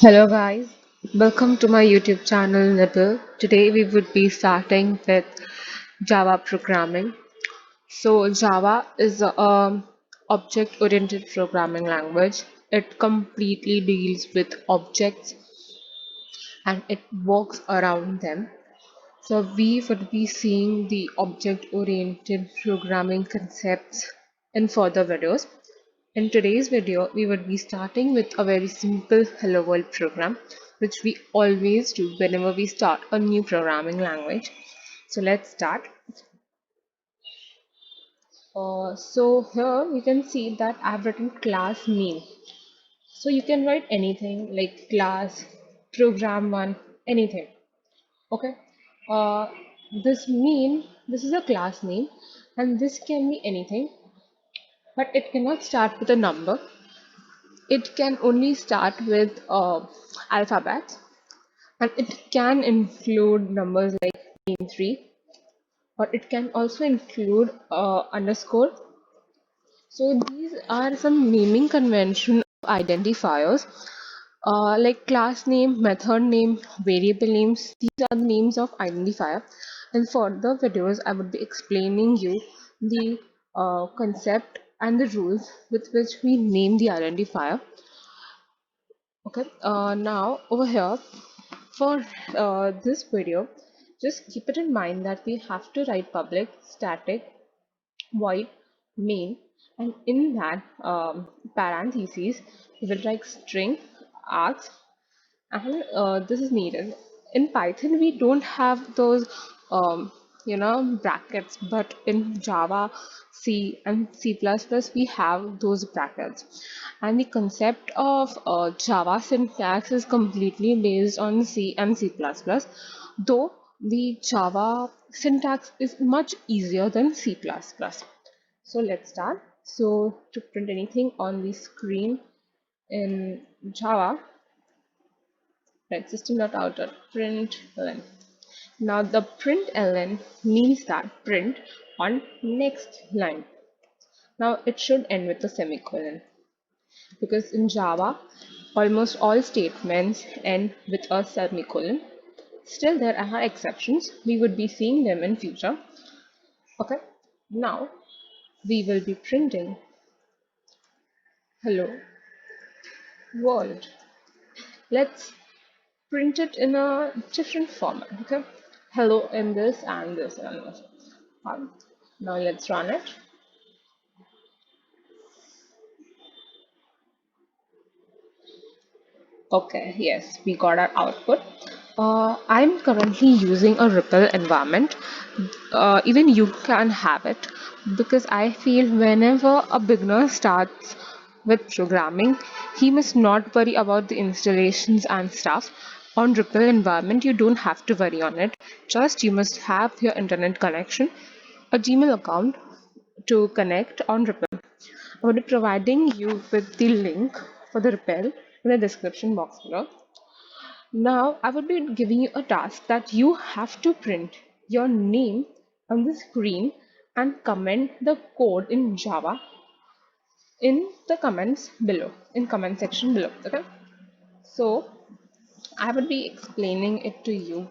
Hello guys, welcome to my YouTube channel Nibble. Today we would be starting with Java programming. So Java is a object-oriented programming language. It completely deals with objects and it works around them. So we would be seeing the object-oriented programming concepts in further videos. In today's video, we would be starting with a very simple Hello World program, which we always do whenever we start a new programming language. So let's start. So here you can see that I've written class name. So you can write anything like class, program one, anything. Okay. Uh, this is a class name, and this can be anything, but it cannot start with a number. It can only start with alphabets, and it can include numbers like 3, or it can also include underscore. So these are some naming convention of identifiers, like class name, method name, variable names. These are the names of identifier. And for the videos, I would be explaining you the concept and the rules with which we name the identifier. Okay, now over here for this video, just keep it in mind that we have to write public, static, void, main, and in that parentheses, we will write string, args, and this is needed. In Python, we don't have those, brackets, but in Java, C, and C++, we have those brackets. And the concept of Java syntax is completely based on C and C++, though the Java syntax is much easier than C++. So let's start. So to print anything on the screen in Java, right, system.out.println. Now the println means that print on next line. Now it should end with a semicolon because in Java almost all statements end with a semicolon. Still there are exceptions. We would be seeing them in future. Okay. Now we will be printing hello world. Let's print it in a different format. Okay. Hello in this and this and this. Now let's run it. Okay, yes, we got our output. I'm currently using a Ripple environment. Even you can have it because I feel whenever a beginner starts with programming, he must not worry about the installations and stuff. On Ripple environment, you don't have to worry on it. Just you must have your internet connection, a Gmail account to connect on Ripple. I will be providing you with the link for the Ripple in the description box below. Now, I would be giving you a task that you have to print your name on the screen and comment the code in Java in the comments below, in comment section below. Okay. So, I would be explaining it to you.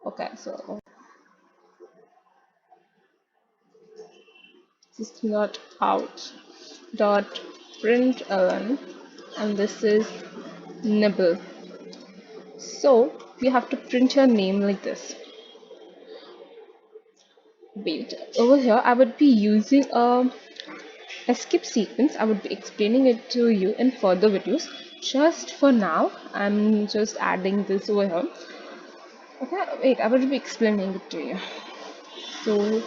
Okay. So, system dot out dot println, and this is nibble. So you have to print your name like this. Wait, over here I would be using a escape sequence. I would be explaining it to you in further videos. Just for now, I'm just adding this over here. Okay, wait, I would be explaining it to you. So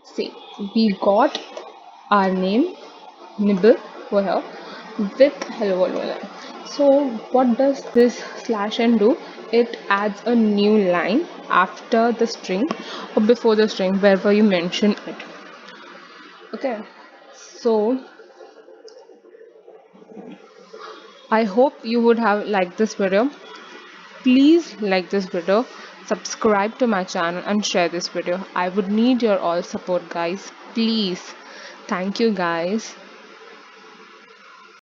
see, we got our name nibble over here with hello world. So what does this slash n do? It adds a new line after the string or before the string wherever you mention it. Okay, so I hope you would have liked this video. Please like this video, subscribe to my channel and share this video. I would need your all support guys, please. Thank you, guys.